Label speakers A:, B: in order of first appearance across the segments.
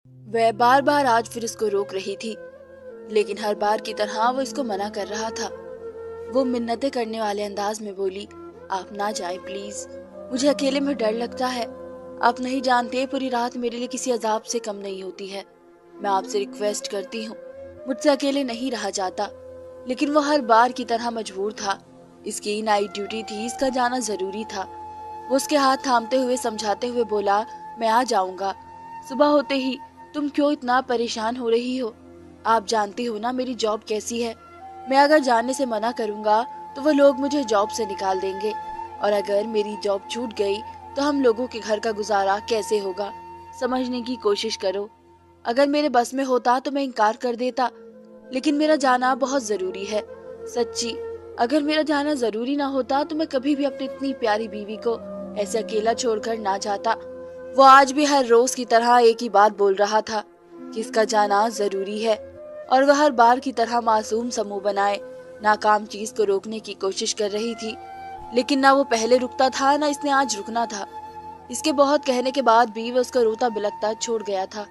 A: वह बार बार आज फिर उसको रोक रही थी, लेकिन हर बार की तरह वो इसको मना कर रहा था। वो मिन्नतें करने वाले अंदाज में बोली, आप ना जाए प्लीज, मुझे अकेले में डर लगता है। आप नहीं जानते, पूरी रात मेरे लिए किसी अजाब से कम नहीं होती है। मैं आपसे रिक्वेस्ट करती हूँ, मुझसे अकेले नहीं रहा जाता। लेकिन वो हर बार की तरह मजबूर था। इसकी नाइट ड्यूटी थी, इसका जाना जरूरी था। वो उसके हाथ थामते हुए समझाते हुए बोला, मैं आ जाऊंगा सुबह होते ही। तुम क्यों इतना परेशान हो रही हो? आप जानती हो ना मेरी जॉब कैसी है। मैं अगर जाने से मना करूंगा तो वो लोग मुझे जॉब से निकाल देंगे, और अगर मेरी जॉब छूट गई तो हम लोगों के घर का गुजारा कैसे होगा? समझने की कोशिश करो। अगर मेरे बस में होता तो मैं इनकार कर देता, लेकिन मेरा जाना बहुत जरूरी है। सच्ची, अगर मेरा जाना जरूरी ना होता तो मैं कभी भी अपनी इतनी प्यारी बीवी को ऐसे अकेला छोड़कर ना जाता। वो आज भी हर रोज की तरह एक ही बात बोल रहा था कि इसका जाना जरूरी है, और वह हर बार की तरह मासूम समूह बनाए नाकाम चीज को रोकने की कोशिश कर रही थी। लेकिन ना वो पहले रुकता था, ना इसने आज रुकना था। इसके बहुत कहने के बाद भी वह उसको रोता बिलखता छोड़ गया था।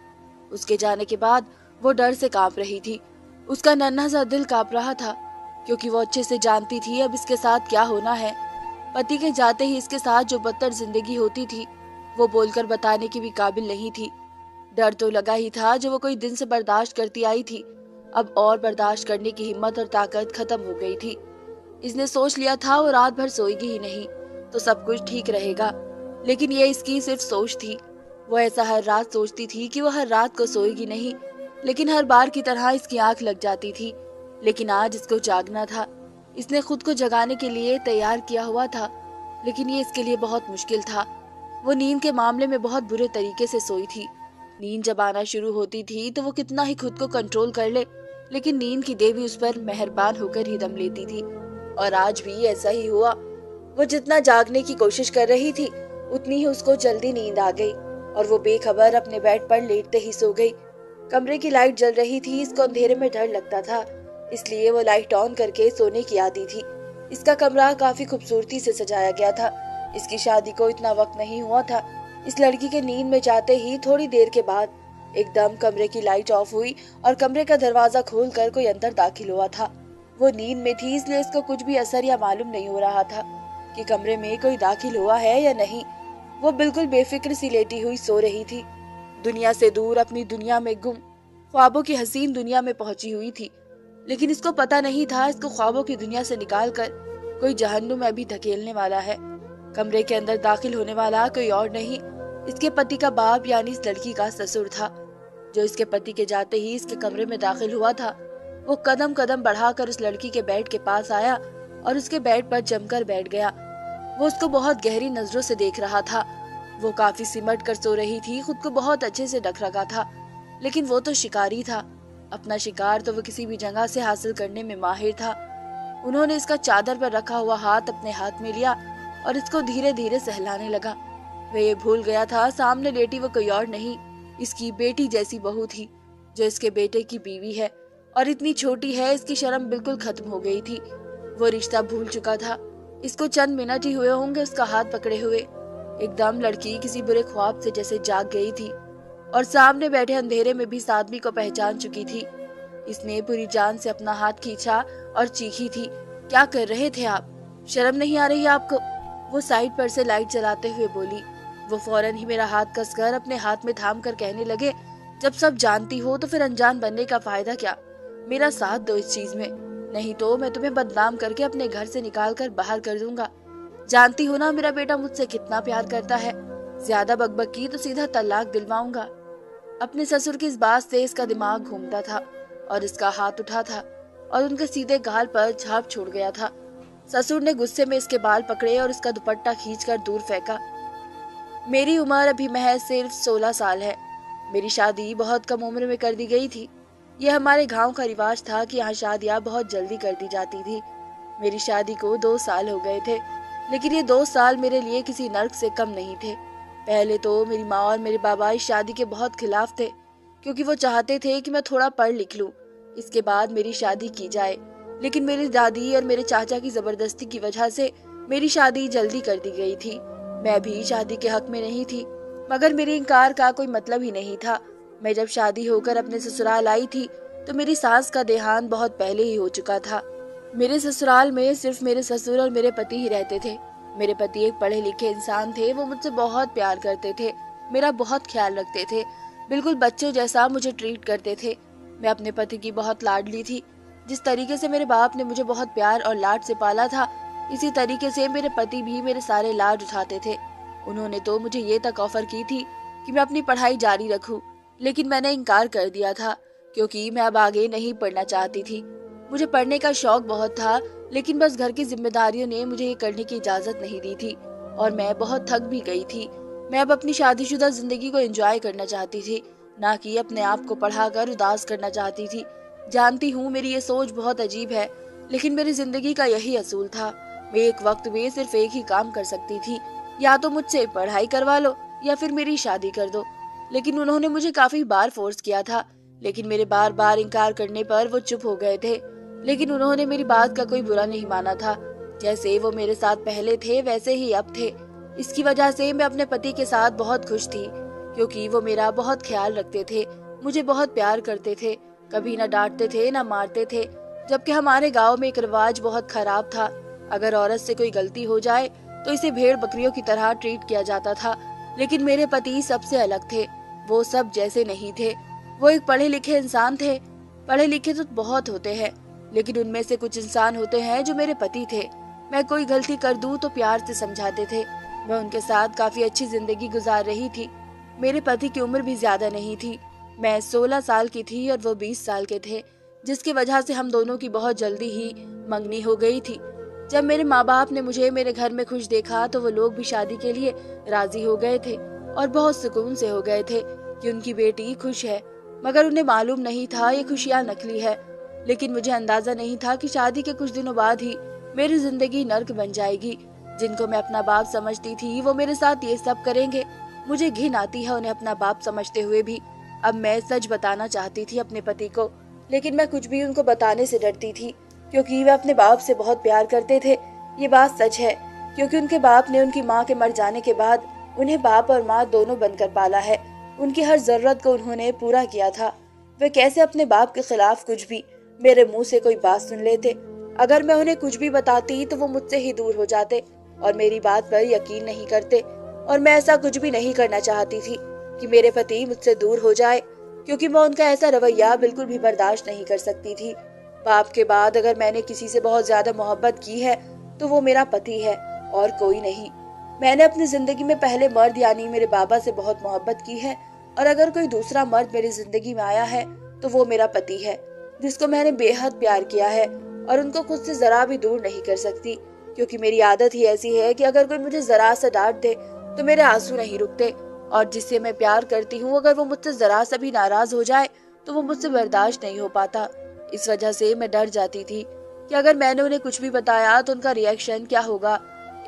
A: उसके जाने के बाद वो डर से कांप रही थी। उसका नन्हा सा दिल कांप रहा था, क्योंकि वो अच्छे से जानती थी अब इसके साथ क्या होना है। पति के जाते ही इसके साथ जो बदतर जिंदगी होती थी, वो बोलकर बताने की भी काबिल नहीं थी। डर तो लगा ही था जो वो कोई दिन से बर्दाश्त करती आई थी, अब और बर्दाश्त करने की हिम्मत और ताकत खत्म हो गई थी। इसने सोच लिया था वो रात भर सोएगी ही नहीं तो सब कुछ ठीक रहेगा, लेकिन ये इसकी सिर्फ सोच थी। वो ऐसा हर रात सोचती थी कि वो हर रात को सोएगी नहीं, लेकिन हर बार की तरह इसकी आंख लग जाती थी। लेकिन आज इसको जागना था। इसने खुद को जगाने के लिए तैयार किया हुआ था, लेकिन ये इसके लिए बहुत मुश्किल था। वो नींद के मामले में बहुत बुरे तरीके से सोई थी। नींद जब आना शुरू होती थी तो वो कितना ही खुद को कंट्रोल कर ले, लेकिन नींद की देवी उस पर मेहरबान होकर ही दम लेती थी। और आज भी ऐसा ही हुआ। वो जितना जागने की कोशिश कर रही थी, उतनी ही उसको जल्दी नींद आ गई, और वो बेखबर अपने बेड पर लेटते ही सो गई। कमरे की लाइट जल रही थी, इसको अंधेरे में डर लगता था, इसलिए वो लाइट ऑन करके सोने की आदी थी। इसका कमरा काफी खूबसूरती से सजाया गया था। इसकी शादी को इतना वक्त नहीं हुआ था। इस लड़की के नींद में जाते ही थोड़ी देर के बाद एकदम कमरे की लाइट ऑफ हुई और कमरे का दरवाजा खोलकर कोई अंदर दाखिल हुआ था। वो नींद में थी, इसलिए इसको कुछ भी असर या मालूम नहीं हो रहा था कि कमरे में कोई दाखिल हुआ है या नहीं। वो बिल्कुल बेफिक्र सी लेटी हुई सो रही थी, दुनिया से दूर अपनी दुनिया में गुम, ख्वाबों की हसीन दुनिया में पहुंची हुई थी। लेकिन इसको पता नहीं था इसको ख्वाबों की दुनिया से निकालकर कोई जहन्नुम में भी धकेलने वाला है। कमरे के अंदर दाखिल होने वाला कोई और नहीं, इसके पति का बाप यानी इस लड़की का ससुर था, जो इसके पति के जाते ही इसके कमरे में दाखिल हुआ था। वो कदम कदम बढ़ाकर उस लड़की के बेड के पास आया और उसके बेड पर जमकर बैठ गया। वो उसको बहुत गहरी नजरों से देख रहा था। वो काफी सिमट कर सो रही थी, खुद को बहुत अच्छे से ढक रखा था, लेकिन वो तो शिकारी था। अपना शिकार तो वो किसी भी जगह से हासिल करने में माहिर था। उन्होंने इसका चादर पर रखा हुआ हाथ अपने हाथ में लिया और इसको धीरे धीरे सहलाने लगा। वह ये भूल गया था सामने लेटी वो कोई और नहीं, इसकी बेटी जैसी बहू थी, जो इसके बेटे की बीवी है, और इतनी छोटी है इसकी शर्म बिल्कुल खत्म हो गई थी। वो रिश्ता भूल चुका था। इसको चंद मिनट ही हुए होंगे उसका हाथ पकड़े हुए। एकदम लड़की किसी बुरे ख्वाब से जैसे जाग गई थी, और सामने बैठे अंधेरे में भी इस आदमी को पहचान चुकी थी। इसने पूरी जान से अपना हाथ खींचा और चीखी थी, क्या कर रहे थे आप? शर्म नहीं आ रही आपको? वो साइड पर से लाइट जलाते हुए बोली। वो फौरन ही मेरा हाथ कसकर अपने हाथ में थाम कर कहने लगे, जब सब जानती हो तो फिर अनजान बनने का फायदा क्या? मेरा साथ दो इस चीज में, नहीं तो मैं तुम्हें बदनाम करके अपने घर से निकाल कर बाहर कर दूंगा। जानती हो ना मेरा बेटा मुझसे कितना प्यार करता है। ज्यादा बकबक की तो सीधा तलाक दिलवाऊंगा। अपने ससुर की इस बात से इसका दिमाग घूमता था और इसका हाथ उठा था और उनके सीधे गाल पर छाप छोड़ गया था। ससुर ने गुस्से में इसके बाल पकड़े और इसका दुपट्टा खींचकर दूर फेंका। मेरी उम्र अभी महज सिर्फ 16 साल है। मेरी शादी बहुत कम उम्र में कर दी गई थी। यह हमारे गांव का रिवाज था कि यहाँ शादियाँ बहुत जल्दी कर दी जाती थी। मेरी शादी को 2 साल हो गए थे, लेकिन ये 2 साल मेरे लिए किसी नर्क से कम नहीं थे। पहले तो मेरी माँ और मेरे बाबा इस शादी के बहुत खिलाफ थे, क्योंकि वो चाहते थे कि मैं थोड़ा पढ़ लिख लूं, इसके बाद मेरी शादी की जाए। लेकिन मेरी दादी और मेरे चाचा की जबरदस्ती की वजह से मेरी शादी जल्दी कर दी गई थी। मैं भी शादी के हक में नहीं थी, मगर मेरे इनकार का कोई मतलब ही नहीं था। मैं जब शादी होकर अपने ससुराल आई थी तो मेरी सास का देहांत बहुत पहले ही हो चुका था। मेरे ससुराल में सिर्फ मेरे ससुर और मेरे पति ही रहते थे। मेरे पति एक पढ़े लिखे इंसान थे। वो मुझसे बहुत प्यार करते थे, मेरा बहुत ख्याल रखते थे, बिल्कुल बच्चों जैसा मुझे ट्रीट करते थे। मैं अपने पति की बहुत लाडली थी। जिस तरीके से मेरे बाप ने मुझे बहुत प्यार और लाड से पाला था, इसी तरीके से मेरे पति भी मेरे सारे लाड उठाते थे। उन्होंने तो मुझे ये तक ऑफर की थी कि मैं अपनी पढ़ाई जारी रखूं, लेकिन मैंने इनकार कर दिया था क्योंकि मैं अब आगे नहीं पढ़ना चाहती थी। मुझे पढ़ने का शौक बहुत था, लेकिन बस घर की जिम्मेदारियों ने मुझे ये करने की इजाजत नहीं दी थी और मैं बहुत थक भी गई थी। मैं अब अपनी शादीशुदा जिंदगी को एंजॉय करना चाहती थी, ना कि अपने आप को पढ़ाकर उदास करना चाहती थी। जानती हूँ मेरी ये सोच बहुत अजीब है, लेकिन मेरी जिंदगी का यही असूल था। मैं एक वक्त में सिर्फ एक ही काम कर सकती थी, या तो मुझसे पढ़ाई करवा लो या फिर मेरी शादी कर दो। लेकिन उन्होंने मुझे काफी बार फोर्स किया था, लेकिन मेरे बार बार इनकार करने पर वो चुप हो गए थे। लेकिन उन्होंने मेरी बात का कोई बुरा नहीं माना था। जैसे वो मेरे साथ पहले थे वैसे ही अब थे। इसकी वजह से मैं अपने पति के साथ बहुत खुश थी, क्योंकि वो मेरा बहुत ख्याल रखते थे, मुझे बहुत प्यार करते थे, कभी ना डांटते थे ना मारते थे। जबकि हमारे गांव में एक रिवाज बहुत खराब था, अगर औरत से कोई गलती हो जाए तो इसे भेड़ बकरियों की तरह ट्रीट किया जाता था। लेकिन मेरे पति सबसे अलग थे, वो सब जैसे नहीं थे। वो एक पढ़े लिखे इंसान थे। पढ़े लिखे तो बहुत होते हैं, लेकिन उनमें से कुछ इंसान होते हैं जो मेरे पति थे। मैं कोई गलती कर दूं तो प्यार से समझाते थे। मैं उनके साथ काफी अच्छी जिंदगी गुजार रही थी। मेरे पति की उम्र भी ज्यादा नहीं थी। मैं 16 साल की थी और वो 20 साल के थे, जिसकी वजह से हम दोनों की बहुत जल्दी ही मंगनी हो गई थी। जब मेरे माँ बाप ने मुझे मेरे घर में खुश देखा तो वो लोग भी शादी के लिए राजी हो गए थे और बहुत सुकून से हो गए थे कि उनकी बेटी खुश है। मगर उन्हें मालूम नहीं था ये खुशियाँ नकली है। लेकिन मुझे अंदाजा नहीं था कि शादी के कुछ दिनों बाद ही मेरी जिंदगी नर्क बन जाएगी। जिनको मैं अपना बाप समझती थी वो मेरे साथ ये सब करेंगे। मुझे घिन आती है उन्हें अपना बाप समझते हुए भी। अब मैं सच बताना चाहती थी अपने पति को, लेकिन मैं कुछ भी उनको बताने से डरती थी, क्योंकि वे अपने बाप से बहुत प्यार करते थे। ये बात सच है, क्योंकि उनके बाप ने उनकी माँ के मर जाने के बाद उन्हें बाप और माँ दोनों बनकर पाला है। उनकी हर जरूरत को उन्होंने पूरा किया था। वे कैसे अपने बाप के खिलाफ कुछ भी मेरे मुंह से कोई बात सुन लेते। अगर मैं उन्हें कुछ भी बताती तो वो मुझसे ही दूर हो जाते और मेरी बात पर यकीन नहीं करते। और मैं ऐसा कुछ भी नहीं करना चाहती थी कि मेरे पति मुझसे दूर हो जाए, क्योंकि मैं उनका ऐसा रवैया बिल्कुल भी बर्दाश्त नहीं कर सकती थी। बाप के बाद अगर मैंने किसी से बहुत ज्यादा मोहब्बत की है तो वो मेरा पति है और कोई नहीं। मैंने अपनी जिंदगी में पहले मर्द यानी मेरे बाबा से बहुत मोहब्बत की है, और अगर कोई दूसरा मर्द मेरी जिंदगी में आया है तो वो मेरा पति है, जिसको मैंने बेहद प्यार किया है और उनको खुद से जरा भी दूर नहीं कर सकती। क्योंकि मेरी आदत ही ऐसी है कि अगर कोई मुझे जरा सा डांट दे तो मेरे आंसू नहीं रुकते, और जिससे मैं प्यार करती हूँ अगर वो मुझसे जरा सा भी नाराज हो जाए तो वो मुझसे बर्दाश्त नहीं हो पाता। इस वजह से मैं डर जाती थी कि अगर मैंने उन्हें कुछ भी बताया तो उनका रिएक्शन क्या होगा।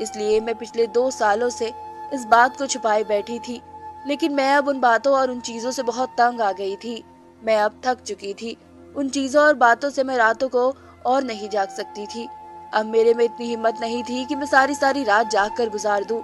A: इसलिए मैं पिछले 2 सालों से इस बात को छुपाए बैठी थी। लेकिन मैं अब उन बातों और उन चीजों से बहुत तंग आ गई थी। मैं अब थक चुकी थी। उन चीजों और बातों से मैं रातों को और नहीं जाग सकती थी। अब मेरे में इतनी हिम्मत नहीं थी कि मैं सारी सारी रात जाग कर गुजार दूं।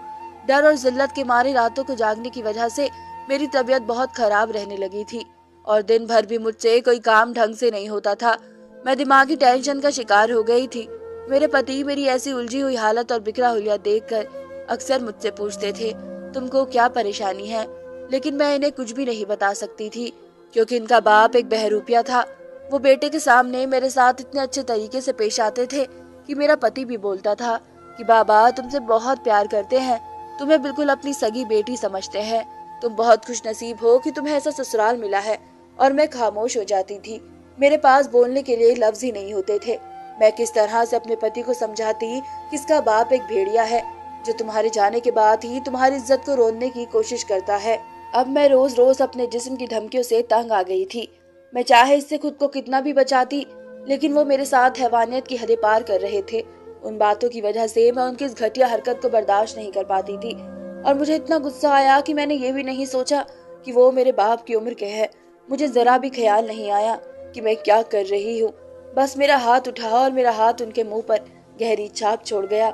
A: डर और जिल्लत के मारे रातों को जागने की वजह से मेरी तबीयत बहुत खराब रहने लगी थी और दिन भर भी मुझसे कोई काम ढंग से नहीं होता था। मैं दिमागी टेंशन का शिकार हो गई थी। मेरे पति मेरी ऐसी उलझी हुई हालत और बिखरा हुलिया देखकर अक्सर मुझसे पूछते थे, तुमको क्या परेशानी है? लेकिन मैं इन्हें कुछ भी नहीं बता सकती थी, क्योंकि इनका बाप एक बहरूपिया था। वो बेटे के सामने मेरे साथ इतने अच्छे तरीके से पेश आते थे कि मेरा पति भी बोलता था कि बाबा तुमसे बहुत प्यार करते हैं, तुम्हें बिल्कुल अपनी सगी बेटी समझते हैं, तुम बहुत खुश नसीब हो कि तुम्हें ऐसा ससुराल मिला है। और मैं खामोश हो जाती थी। मेरे पास बोलने के लिए लफ्ज ही नहीं होते थे। मैं किस तरह से अपने पति को समझाती कि इसका बाप एक भेड़िया है जो तुम्हारे जाने के बाद ही तुम्हारी इज्जत को रोनने की कोशिश करता है। अब मैं रोज रोज अपने जिस्म की धमकियों से तंग आ गई थी। मैं चाहे इससे खुद को कितना भी बचाती, लेकिन वो मेरे साथ हैवानियत की हदें पार कर रहे थे। उन बातों की वजह से मैं उनकी इस घटिया हरकत को बर्दाश्त नहीं कर पाती थी। और मुझे इतना गुस्सा आया कि मैंने ये भी नहीं सोचा कि वो मेरे बाप की उम्र के है। मुझे जरा भी ख्याल नहीं आया कि मैं क्या कर रही हूँ। बस मेरा हाथ उठा और मेरा हाथ उनके मुंह पर गहरी छाप छोड़ गया।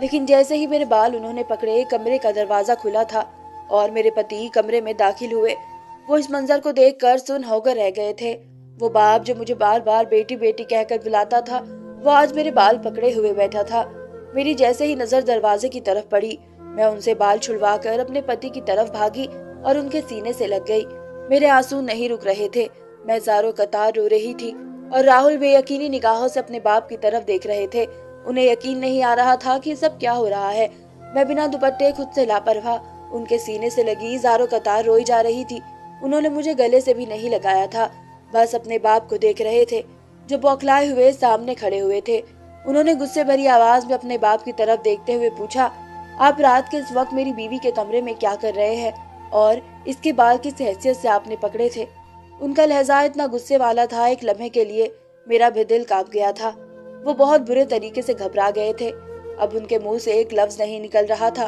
A: लेकिन जैसे ही मेरे बाल उन्होंने पकड़े, कमरे का दरवाजा खुला था और मेरे पति कमरे में दाखिल हुए। वो इस मंजर को देखकर सुन्न होकर रह गए थे। वो बाप जो मुझे बार बार बेटी बेटी कहकर बुलाता था, वो आज मेरे बाल पकड़े हुए बैठा था। मेरी जैसे ही नजर दरवाजे की तरफ पड़ी, मैं उनसे बाल छुड़वाकर अपने पति की तरफ भागी और उनके सीने से लग गई। मेरे आंसू नहीं रुक रहे थे। मैं ज़ारो कतार रो रही थी और राहुल बेयकीनी निगाहों से अपने बाप की तरफ देख रहे थे। उन्हें यकीन नहीं आ रहा था कि सब क्या हो रहा है। मैं बिना दुपट्टे खुद से लापरवाह उनके सीने से लगी ज़ारो कतार रोई जा रही थी। उन्होंने मुझे गले से भी नहीं लगाया था, बस अपने बाप को देख रहे थे जो बौखलाए हुए सामने खड़े हुए थे। उन्होंने गुस्से भरी आवाज में अपने बाप की तरफ देखते हुए पूछा, आप रात के इस वक्त मेरी बीवी के कमरे में क्या कर रहे हैं और इसके बाल किस हैसियत से आपने पकड़े थे? उनका लहजा इतना गुस्से वाला था, एक लम्हे के लिए मेरा भी दिल कांप गया था। वो बहुत बुरे तरीके से घबरा गए थे। अब उनके मुंह से एक लफ्ज नहीं निकल रहा था।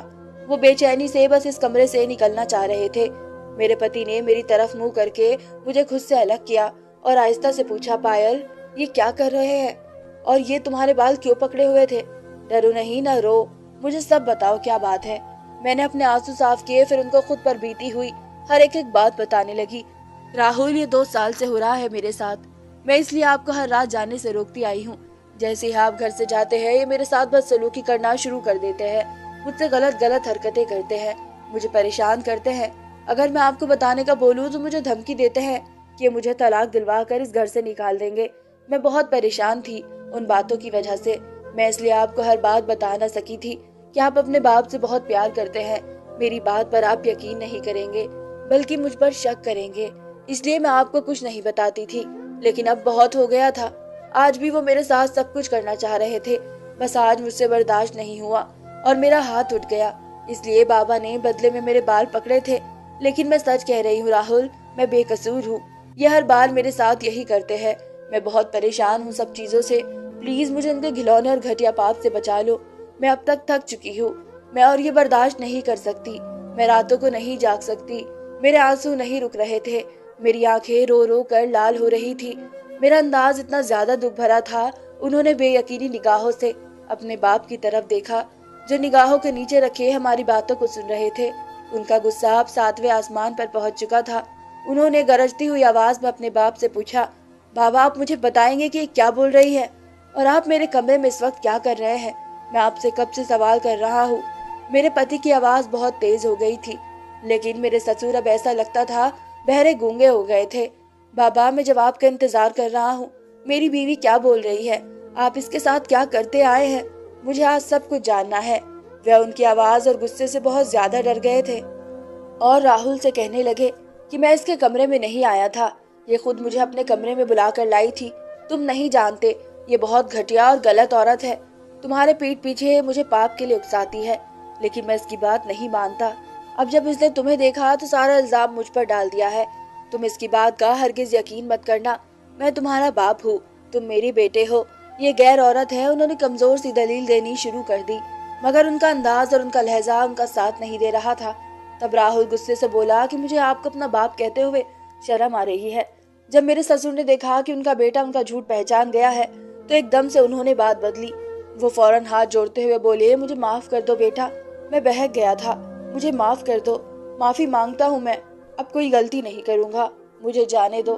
A: वो बेचैनी से बस इस कमरे से निकलना चाह रहे थे। मेरे पति ने मेरी तरफ मुंह करके मुझे खुद से अलग किया और आहिस्ता से पूछा, पायल ये क्या कर रहे हैं और ये तुम्हारे बाल क्यों पकड़े हुए थे? डरो नहीं, न रो, मुझे सब बताओ क्या बात है। मैंने अपने आंसू साफ किए, फिर उनको खुद पर बीती हुई हर एक बात बताने लगी। राहुल, ये 2 साल से हो रहा है मेरे साथ। मैं इसलिए आपको हर रात जाने से रोकती आई हूँ। जैसे ही आप घर से जाते हैं ये मेरे साथ बदसलूकी करना शुरू कर देते हैं। मुझसे गलत गलत हरकतें करते हैं, मुझे परेशान करते हैं। अगर मैं आपको बताने का बोलूँ तो मुझे धमकी देते हैं कि मुझे तलाक दिलवा कर इस घर से निकाल देंगे। मैं बहुत परेशान थी उन बातों की वजह से। मैं इसलिए आपको हर बात बता न सकी थी कि आप अपने बाप से बहुत प्यार करते हैं। मेरी बात पर आप यकीन नहीं करेंगे, बल्कि मुझ पर शक करेंगे, इसलिए मैं आपको कुछ नहीं बताती थी। लेकिन अब बहुत हो गया था। आज भी वो मेरे साथ सब कुछ करना चाह रहे थे, बस आज मुझसे बर्दाश्त नहीं हुआ और मेरा हाथ उठ गया। इसलिए बाबा ने बदले में मेरे बाल पकड़े थे। लेकिन मैं सच कह रही हूँ राहुल, मैं बेकसूर हूँ। ये हर बार मेरे साथ यही करते हैं। मैं बहुत परेशान हूँ सब चीजों से। प्लीज मुझे इनके घिलौने और घटिया पाप से बचा लो। मैं अब तक थक चुकी हूँ। मैं और ये बर्दाश्त नहीं कर सकती। मैं रातों को नहीं जाग सकती। मेरे आंसू नहीं रुक रहे थे। मेरी आंखें रो रो कर लाल हो रही थी। मेरा अंदाज इतना ज्यादा दुख भरा था। उन्होंने बेयकीनी निगाहों से अपने बाप की तरफ देखा, जो निगाहों के नीचे रखे हमारी बातों को सुन रहे थे। उनका गुस्सा अब 7वें आसमान पर पहुंच चुका था। उन्होंने गरजती हुई आवाज में अपने बाप से पूछा, बाबा आप मुझे बताएंगे कि क्या बोल रही है और आप मेरे कमरे में इस वक्त क्या कर रहे हैं? मैं आपसे कब से सवाल कर रहा हूँ। मेरे पति की आवाज बहुत तेज हो गई थी, लेकिन मेरे ससुर अब ऐसा लगता था बहरे गूंगे हो गए थे। बाबा मैं जवाब का इंतजार कर रहा हूँ। मेरी बीवी क्या बोल रही है? आप इसके साथ क्या करते आए हैं? मुझे आज सब कुछ जानना है। वह उनकी आवाज और गुस्से से बहुत ज्यादा डर गए थे और राहुल से कहने लगे कि मैं इसके कमरे में नहीं आया था। ये खुद मुझे अपने कमरे में बुलाकर लाई थी। तुम नहीं जानते, ये बहुत घटिया और गलत औरत है। तुम्हारे पीठ पीछे मुझे पाप के लिए उकसाती है, लेकिन मैं इसकी बात नहीं मानता। अब जब इसने तुम्हें देखा तो सारा इल्जाम मुझ पर डाल दिया है। तुम इसकी बात का हरगिज यकीन मत करना। मैं तुम्हारा बाप हूँ, तुम मेरे बेटे हो। ये गैर औरत है। उन्होंने कमजोर सी दलील देनी शुरू कर दी, मगर उनका अंदाज और उनका लहजा उनका साथ नहीं दे रहा था। तब राहुल गुस्से से बोला कि मुझे आपको अपना बाप कहते हुए शर्म आ रही है। जब मेरे ससुर ने देखा कि उनका बेटा उनका झूठ पहचान गया है तो एकदम से उन्होंने बात बदली। वो फौरन हाथ जोड़ते हुए बोले, मुझे माफ कर दो बेटा, मैं बहक गया था, मुझे माफ कर दो। माफी मांगता हूँ मैं, अब कोई गलती नहीं करूँगा, मुझे जाने दो।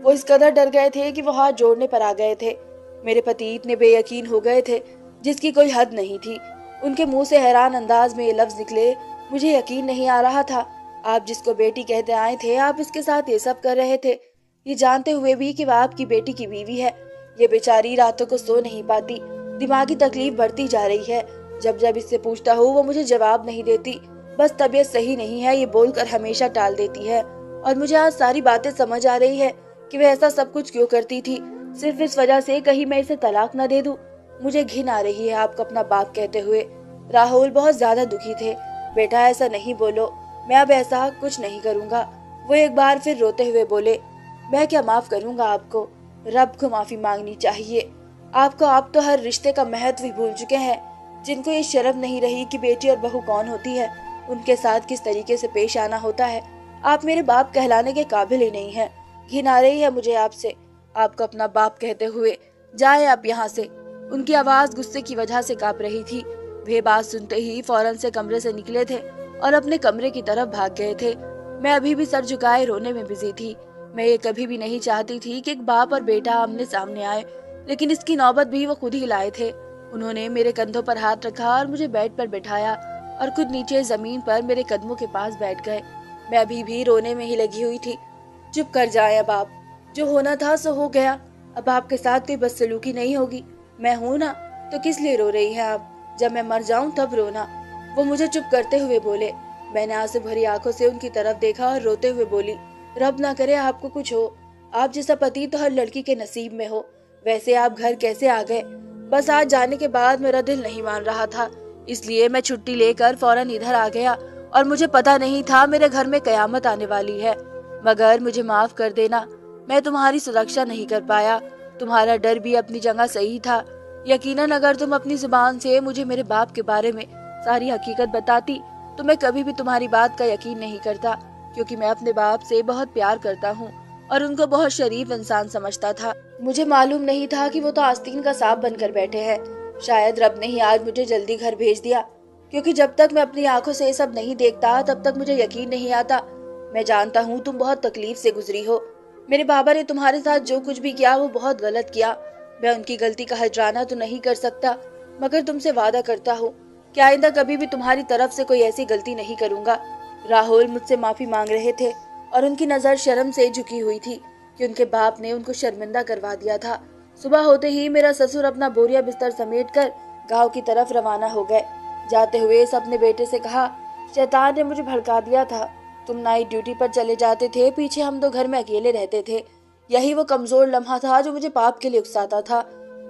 A: वो इस कदर डर गए थे कि वो हाथ जोड़ने पर आ गए थे। मेरे पति इतने बेयकीन हो गए थे जिसकी कोई हद नहीं थी। उनके मुंह से हैरान अंदाज में ये लफ्ज निकले, मुझे यकीन नहीं आ रहा था। आप जिसको बेटी कहते आए थे, आप इसके साथ ये सब कर रहे थे, ये जानते हुए भी कि वह आपकी बेटी की बीवी है। ये बेचारी रातों को सो नहीं पाती, दिमागी तकलीफ बढ़ती जा रही है। जब जब इससे पूछता हूँ वो मुझे जवाब नहीं देती, बस तबीयत सही नहीं है ये बोलकर हमेशा टाल देती है। और मुझे आज सारी बातें समझ आ रही है कि वह ऐसा सब कुछ क्यों करती थी, सिर्फ इस वजह से कहीं मैं इसे तलाक न दे दूं। मुझे घिन आ रही है आपको अपना बाप कहते हुए। राहुल बहुत ज्यादा दुखी थे। बेटा ऐसा नहीं बोलो, मैं अब ऐसा कुछ नहीं करूँगा। वो एक बार फिर रोते हुए बोले, मैं क्या माफ करूँगा आपको, रब को माफी मांगनी चाहिए आपको। आप तो हर रिश्ते का महत्व ही भूल चुके हैं। जिनको ये शर्म नहीं रही कि बेटी और बहू कौन होती है, उनके साथ किस तरीके से पेश आना होता है। आप मेरे बाप कहलाने के काबिल ही नहीं है। घिन आ रही है मुझे आपसे, आपको अपना बाप कहते हुए। जाए आप यहाँ से। उनकी आवाज गुस्से की वजह से कांप रही थी। वे बात सुनते ही फौरन से कमरे से निकले थे और अपने कमरे की तरफ भाग गए थे। मैं अभी भी सर झुकाए रोने में बिजी थी। मैं ये कभी भी नहीं चाहती थी कि एक बाप और बेटा आमने सामने आए, लेकिन इसकी नौबत भी वो खुद ही लाए थे। उन्होंने मेरे कंधों पर हाथ रखा और मुझे बेड पर बिठाया और खुद नीचे जमीन पर मेरे कदमों के पास बैठ गए। मैं अभी भी रोने में ही लगी हुई थी। चुप कर जाए अब आप, जो होना था सो हो गया। अब आपके साथ कोई बदसलूकी नहीं होगी। मैं हूं ना, तो किस लिए रो रही हैं आप? जब मैं मर जाऊं तब रोना। वो मुझे चुप करते हुए बोले। मैंने आंसू भरी आंखों से उनकी तरफ देखा और रोते हुए बोली, रब ना करे आपको कुछ हो। आप जैसा पति तो हर लड़की के नसीब में हो। वैसे आप घर कैसे आ गए? बस आज जाने के बाद मेरा दिल नहीं मान रहा था, इसलिए मैं छुट्टी लेकर फौरन इधर आ गया। और मुझे पता नहीं था मेरे घर में कयामत आने वाली है। मगर मुझे माफ कर देना, मैं तुम्हारी सुरक्षा नहीं कर पाया। तुम्हारा डर भी अपनी जगह सही था। यकीनन अगर तुम अपनी जुबान से मुझे मेरे बाप के बारे में सारी हकीकत बताती तो मैं कभी भी तुम्हारी बात का यकीन नहीं करता, क्योंकि मैं अपने बाप से बहुत प्यार करता हूँ और उनको बहुत शरीफ इंसान समझता था। मुझे मालूम नहीं था कि वो तो आस्तीन का सांप बनकर बैठे हैं। शायद रब ने ही आज मुझे जल्दी घर भेज दिया, क्योंकि जब तक मैं अपनी आंखों से ये सब नहीं देखता तब तक मुझे यकीन नहीं आता। मैं जानता हूँ तुम बहुत तकलीफ से गुजरी हो। मेरे बाबा ने तुम्हारे साथ जो कुछ भी किया वो बहुत गलत किया। मैं उनकी गलती का हजराना तो नहीं कर सकता, मगर तुमसे वादा करता हूँ कि आइंदा कभी भी तुम्हारी तरफ से कोई ऐसी गलती नहीं करूंगा। राहुल मुझसे माफी मांग रहे थे और उनकी नजर शर्म से झुकी हुई थी कि उनके बाप ने उनको शर्मिंदा करवा दिया था। सुबह होते ही मेरा ससुर अपना बोरिया बिस्तर समेटकर गांव की तरफ रवाना हो गए। जाते हुए अपने बेटे से कहा, शैतान ने मुझे भड़का दिया था। तुम नाइट ड्यूटी पर चले जाते थे, पीछे हम दो घर में अकेले रहते थे। यही वो कमजोर लम्हा था जो मुझे पाप के लिए उकसाता था।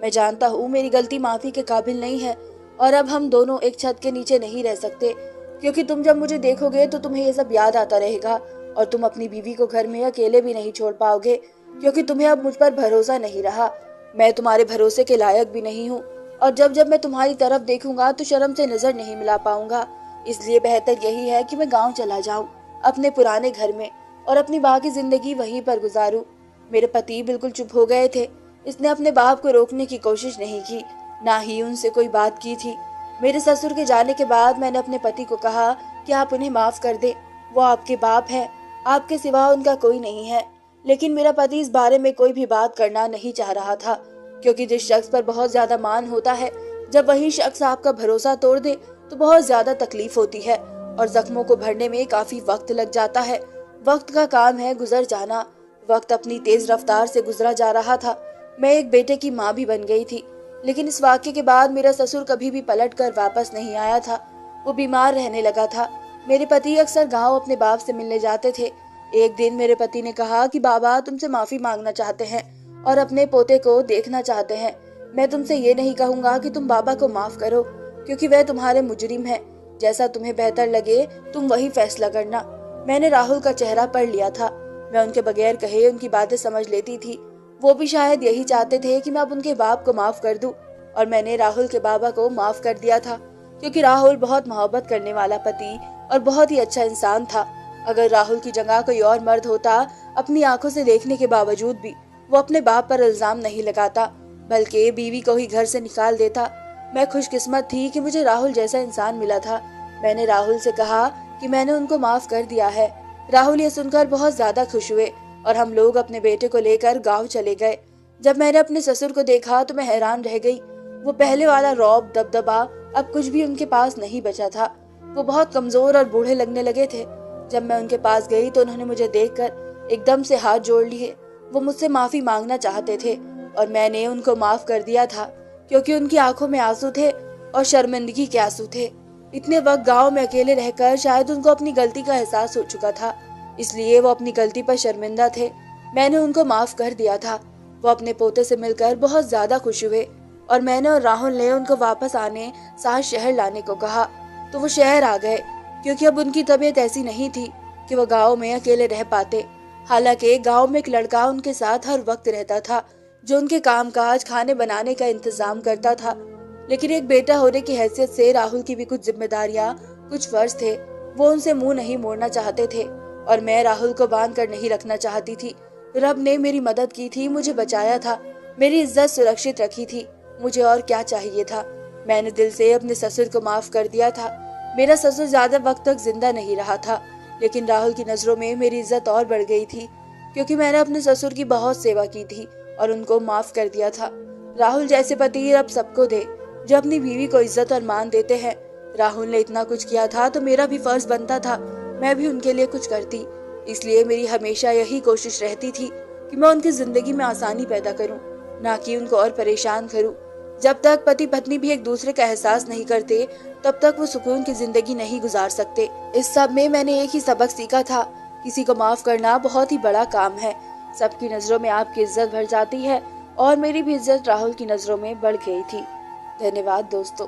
A: मैं जानता हूँ मेरी गलती माफी के काबिल नहीं है और अब हम दोनों एक छत के नीचे नहीं रह सकते, क्योंकि तुम जब मुझे देखोगे तो तुम्हें ये सब याद आता रहेगा और तुम अपनी बीवी को घर में अकेले भी नहीं छोड़ पाओगे, क्योंकि तुम्हें अब मुझ पर भरोसा नहीं रहा। मैं तुम्हारे भरोसे के लायक भी नहीं हूँ और जब जब मैं तुम्हारी तरफ देखूंगा तो शर्म से नजर नहीं मिला पाऊंगा। इसलिए बेहतर यही है कि मैं गाँव चला जाऊँ अपने पुराने घर में और अपनी बाकी जिंदगी वहीं पर गुजारूं। मेरे पति बिल्कुल चुप हो गए थे। इसने अपने बाप को रोकने की कोशिश नहीं की, ना ही उनसे कोई बात की थी। मेरे ससुर के जाने के बाद मैंने अपने पति को कहा कि आप उन्हें माफ कर दें। वो आपके बाप है, आपके सिवा उनका कोई नहीं है। लेकिन मेरा पति इस बारे में कोई भी बात करना नहीं चाह रहा था, क्योंकि जिस शख्स पर बहुत ज्यादा मान होता है, जब वही शख्स आपका भरोसा तोड़ दे तो बहुत ज्यादा तकलीफ होती है और जख्मों को भरने में काफी वक्त लग जाता है। वक्त का काम है गुजर जाना। वक्त अपनी तेज रफ्तार से गुजरा जा रहा था। मैं एक बेटे की माँ भी बन गई थी, लेकिन इस वाक्य के बाद मेरा ससुर कभी भी पलट कर वापस नहीं आया था। वो बीमार रहने लगा था। मेरे पति अक्सर गांव अपने बाप से मिलने जाते थे। एक दिन मेरे पति ने कहा कि बाबा तुमसे माफी मांगना चाहते हैं और अपने पोते को देखना चाहते हैं। मैं तुमसे ये नहीं कहूंगा कि तुम बाबा को माफ करो, क्योंकि वह तुम्हारे मुजरिम है। जैसा तुम्हें बेहतर लगे तुम वही फैसला करना। मैंने राहुल का चेहरा पढ़ लिया था। मैं उनके बगैर कहे उनकी बातें समझ लेती थी। वो भी शायद यही चाहते थे कि मैं अब उनके बाप को माफ कर दूं, और मैंने राहुल के बाबा को माफ कर दिया था, क्योंकि राहुल बहुत मोहब्बत करने वाला पति और बहुत ही अच्छा इंसान था। अगर राहुल की जगह कोई और मर्द होता, अपनी आंखों से देखने के बावजूद भी वो अपने बाप पर इल्जाम नहीं लगाता, बल्कि बीवी को ही घर से निकाल देता। मैं खुशकिस्मत थी कि मुझे राहुल जैसा इंसान मिला था। मैंने राहुल से कहा कि मैंने उनको माफ कर दिया है। राहुल ये सुनकर बहुत ज्यादा खुश हुए और हम लोग अपने बेटे को लेकर गांव चले गए। जब मैंने अपने ससुर को देखा तो मैं हैरान रह गई। वो पहले वाला रौब दबदबा अब कुछ भी उनके पास नहीं बचा था। वो बहुत कमजोर और बूढ़े लगने लगे थे। जब मैं उनके पास गई तो उन्होंने मुझे देखकर एकदम से हाथ जोड़ लिए। वो मुझसे माफी मांगना चाहते थे और मैंने उनको माफ कर दिया था, क्योंकि उनकी आंखों में आंसू थे और शर्मिंदगी के आंसू थे। इतने वक्त गांव में अकेले रहकर शायद उनको अपनी गलती का एहसास हो चुका था, इसलिए वो अपनी गलती पर शर्मिंदा थे। मैंने उनको माफ कर दिया था। वो अपने पोते से मिलकर बहुत ज्यादा खुश हुए और मैंने और राहुल ने उनको वापस आने साथ शहर लाने को कहा तो वो शहर आ गए, क्योंकि अब उनकी तबीयत ऐसी नहीं थी कि वो गाँव में अकेले रह पाते। हालांकि गाँव में एक लड़का उनके साथ हर वक्त रहता था, जो उनके कामकाज खाने बनाने का इंतजाम करता था। लेकिन एक बेटा होने की हैसियत से राहुल की भी कुछ जिम्मेदारियां, कुछ फर्ज थे। वो उनसे मुंह नहीं मोड़ना चाहते थे और मैं राहुल को बांध कर नहीं रखना चाहती थी। रब ने मेरी मदद की थी, मुझे बचाया था, मेरी इज्जत सुरक्षित रखी थी। मुझे और क्या चाहिए था। मैंने दिल से अपने ससुर को माफ कर दिया था। मेरा ससुर ज्यादा वक्त तक जिंदा नहीं रहा था, लेकिन राहुल की नज़रों में मेरी इज्जत और बढ़ गई थी, क्योंकि मैंने अपने ससुर की बहुत सेवा की थी और उनको माफ कर दिया था। राहुल जैसे पति रब सबको दे, जो अपनी बीवी को इज्जत और मान देते हैं। राहुल ने इतना कुछ किया था तो मेरा भी फर्ज बनता था मैं भी उनके लिए कुछ करती। इसलिए मेरी हमेशा यही कोशिश रहती थी कि मैं उनकी जिंदगी में आसानी पैदा करूं, ना कि उनको और परेशान करूं। जब तक पति पत्नी भी एक दूसरे का एहसास नहीं करते, तब तक वो सुकून की जिंदगी नहीं गुजार सकते। इस सब में मैंने एक ही सबक सीखा था, किसी को माफ करना बहुत ही बड़ा काम है। सबकी नजरों में आपकी इज्जत बढ़ जाती है और मेरी भी इज्जत राहुल की नजरों में बढ़ गई थी। धन्यवाद दोस्तों।